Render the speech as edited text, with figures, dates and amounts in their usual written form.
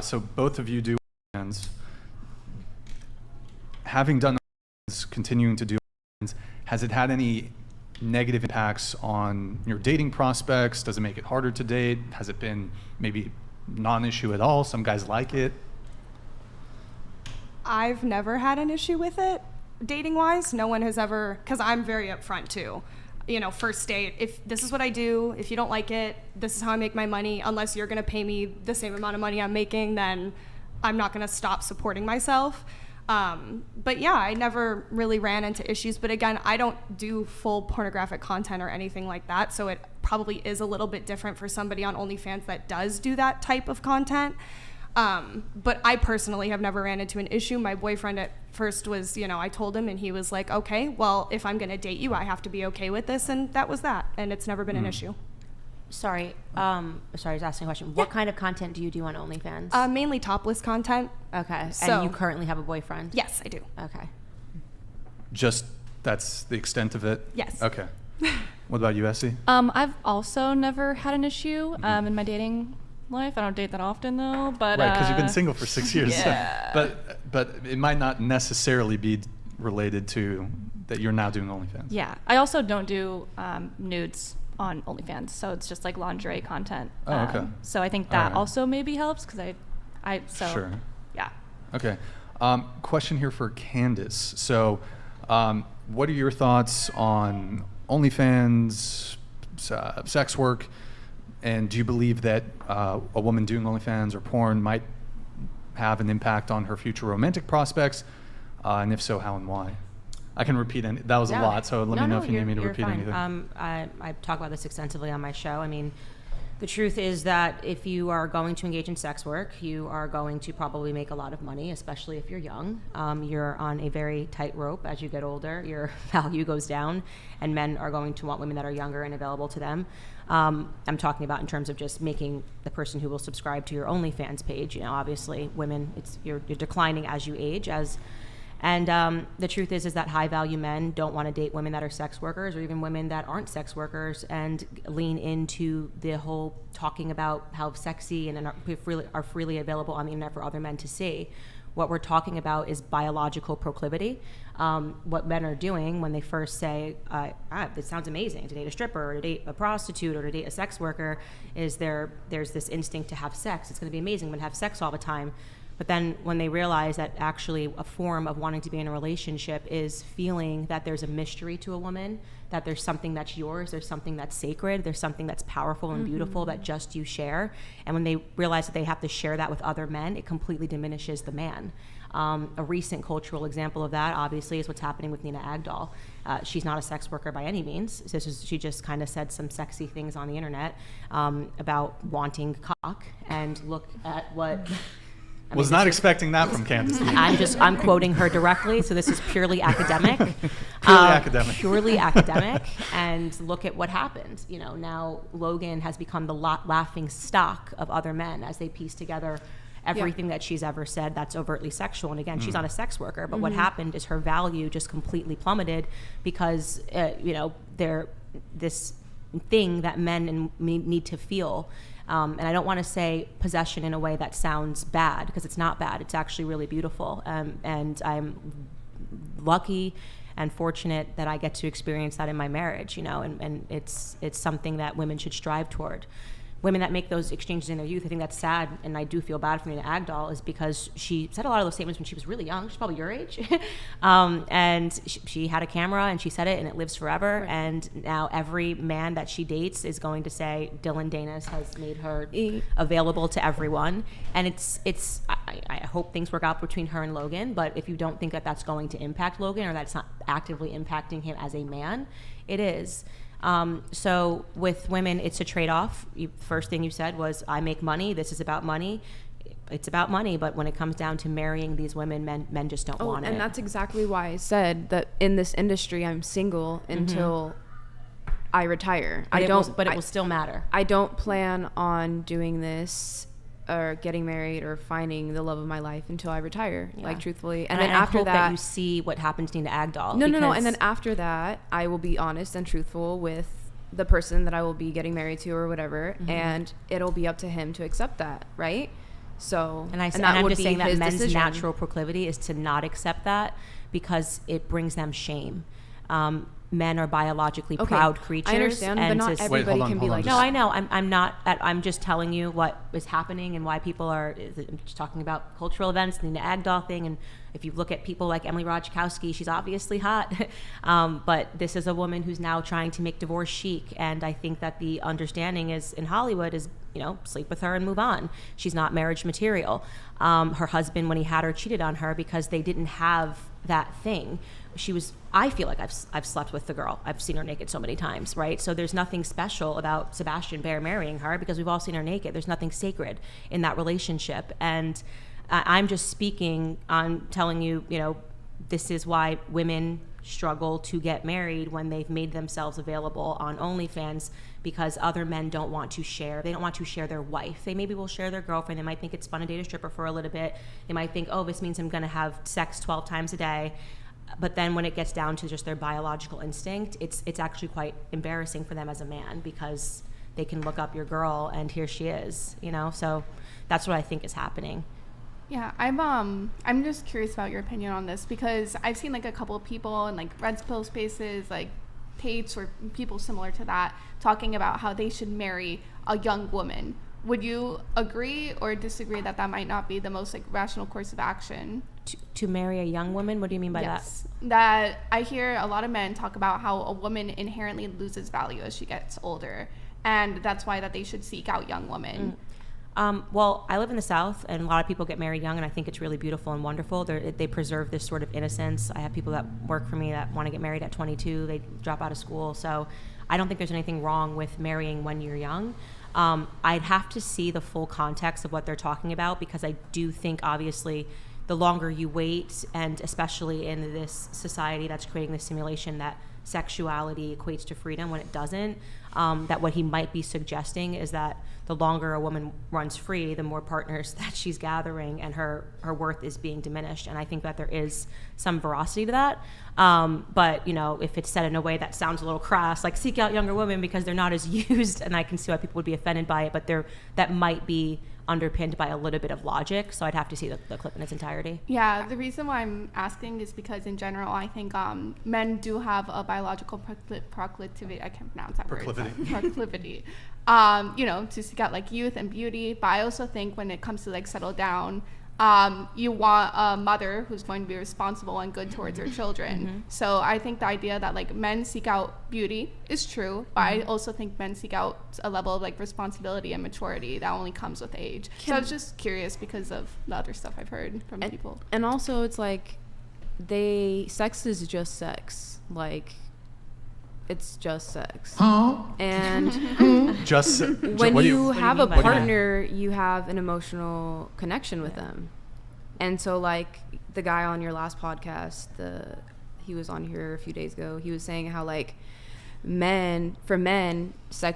So both of you do OnlyFans. Having done OnlyFans, continuing to do OnlyFans, has it had any negative impacts on your dating prospects? Does it make it harder to date? Has it been maybe non-issue at all? Some guys like it. I've never had an issue with it, dating-wise. No one has ever, because I'm very upfront too. You know, first date, if this is what I do, if you don't like it, this is how I make my money. Unless you're going to pay me the same amount of money I'm making, then I'm not going to stop supporting myself. But yeah, I never really ran into issues. But again, I don't do full pornographic content or anything like that. So it probably is a little bit different for somebody on OnlyFans that does do that type of content. But I personally have never ran into an issue. My boyfriend at first was, you know, I told him and he was like, okay, well, if I'm going to date you, I have to be okay with this. And that was that. And it's never been an issue. Sorry, I was asking a question. What kind of content do you do on OnlyFans? Mainly topless content. Okay. So, and you currently have a boyfriend? Yes, I do. Okay. Just that's the extent of it? Yes. Okay. What about you, Essie? I've also never had an issue in my dating life. I don't date that often though, but right, because you've been single for 6 years. Yeah. But it might not necessarily be related to that you're now doing OnlyFans. Yeah. I also don't do nudes on OnlyFans, so it's just like lingerie content. Oh, okay. So I think that right. also maybe helps because Sure. Yeah. Okay. Question here for Candace. So, what are your thoughts on OnlyFans, sex work, and do you believe that a woman doing OnlyFans or porn might have an impact on her future romantic prospects? And if so, how and why? I can repeat any. That was a lot, so let me know if you need me to repeat anything. I talk about this extensively on my show. I mean, the truth is that if you are going to engage in sex work, you are going to probably make a lot of money, especially if you're young. You're on a very tight rope. As you get older, your value goes down, and men are going to want women that are younger and available to them. I'm talking about in terms of just making the person who will subscribe to your OnlyFans page. You know, obviously, women, you're declining as you age, And the truth is that high-value men don't want to date women that are sex workers or even women that aren't sex workers and lean into the whole talking about how sexy and are freely available on the internet for other men to see. What we're talking about is biological proclivity. What men are doing when they first say, this sounds amazing, to date a stripper or to date a prostitute or to date a sex worker, is there's this instinct to have sex. It's going to be amazing. I'm going to have sex all the time. But then when they realize that actually a form of wanting to be in a relationship is feeling that there's a mystery to a woman, that there's something that's yours, there's something that's sacred, there's something that's powerful and beautiful that just you share. And when they realize that they have to share that with other men, it completely diminishes the man. A recent cultural example of that, obviously, is what's happening with Nina Agdal. She's not a sex worker by any means. She just kind of said some sexy things on the internet about wanting cock, and look at what... Was not expecting that from Candace. I'm quoting her directly, so this is purely academic. Purely academic, and look at what happened. You know, now Logan has become the laughing stock of other men as they piece together everything that she's ever said that's overtly sexual. And again, she's not a sex worker, but what happened is her value just completely plummeted because, they're this thing that men need to feel. And I don't want to say possession in a way that sounds bad, because it's not bad. It's actually really beautiful. And I'm lucky and fortunate that I get to experience that in my marriage, and it's something that women should strive toward. Women that make those exchanges in their youth, I think that's sad, and I do feel bad for Nina Agdal, is because she said a lot of those statements when she was really young. She's probably your age. And she had a camera, and she said it, and it lives forever. Right. And now every man that she dates is going to say Dylan Danis has made her available to everyone. And I hope things work out between her and Logan, but if you don't think that that's going to impact Logan, or that's not actively impacting him as a man, it is. So with women, it's a trade-off. First thing you said was, I make money. This is about money. It's about money, but when it comes down to marrying these women, men just don't want it. And that's exactly why I said that in this industry, I'm single until I retire. But it will still matter. I don't plan on doing this or getting married or finding the love of my life until I retire, like truthfully. And then after that, you see what happens to Nina Agdal. No. And then after that, I will be honest and truthful with the person that I will be getting married to or whatever, and it'll be up to him to accept that, right? So, And that I'm would just be saying that his men's decision. natural proclivity is to not accept that because it brings them shame. Men are biologically Okay, proud creatures. I understand, but and not to- everybody can be like No, that. I know. I'm not. I'm just telling you what is happening and why people are. I'm just talking about cultural events, the Nina Agdal thing, and if you look at people like Emily Ratajkowski, she's obviously hot, but this is a woman who's now trying to make divorce chic, and I think that the understanding is in Hollywood is, you know, sleep with her and move on. She's not marriage material. Her husband, when he had her, cheated on her because they didn't have that thing. I feel like I've slept with the girl. I've seen her naked so many times, right? So there's nothing special about Sebastian Baer marrying her because we've all seen her naked. There's nothing sacred in that relationship. And I'm just speaking on telling you, you know, this is why women struggle to get married when they've made themselves available on OnlyFans, because other men don't want to share. They don't want to share their wife. They maybe will share their girlfriend. They might think it's fun to date a stripper for a little bit. They might think, oh, this means I'm going to have sex 12 times a day. But then when it gets down to just their biological instinct, it's actually quite embarrassing for them as a man because they can look up your girl and here she is, you know? So that's what I think is happening. Yeah, I'm just curious about your opinion on this because I've seen like a couple of people in like Red Pill spaces, like Tates or people similar to that, talking about how they should marry a young woman. Would you agree or disagree that that might not be the most like rational course of action? To marry a young woman? What do you mean by Yes. That I hear a lot of men talk about how a woman inherently loses value as she gets older, and that's why that they should seek out young women. Well, I live in the South, and a lot of people get married young, and I think it's really beautiful and wonderful. They preserve this sort of innocence. I have people that work for me that want to get married at 22. They drop out of school. So I don't think there's anything wrong with marrying when you're young. I'd have to see the full context of what they're talking about because I do think, obviously, the longer you wait, and especially in this society that's creating this simulation that sexuality equates to freedom when it doesn't, that what he might be suggesting is that the longer a woman runs free, the more partners that she's gathering and her worth is being diminished. And I think that there is some veracity to that. But, you know, if it's said in a way that sounds a little crass, like seek out younger women because they're not as used, and I can see why people would be offended by it, but that might be underpinned by a little bit of logic. So I'd have to see the clip in its entirety. Yeah, the reason why I'm asking is because in general, I think men do have a biological proclivity. I can't pronounce that Proclivity. word. Proclivity. You know, to seek out like youth and beauty. But I also think when it comes to like settle down, you want a mother who's going to be responsible and good towards her children. Mm-hmm. So I think the idea that like men seek out beauty is true, but I also think men seek out a level of like responsibility and maturity that only comes with age. So I was just curious because of the other stuff I've heard from people. And also it's like sex is just sex. Like it's just sex. And Just when what do you have a mean by that? partner, you have an emotional connection with them. And so like the guy on your last podcast, he was on here a few days ago, he was saying how like for men, sex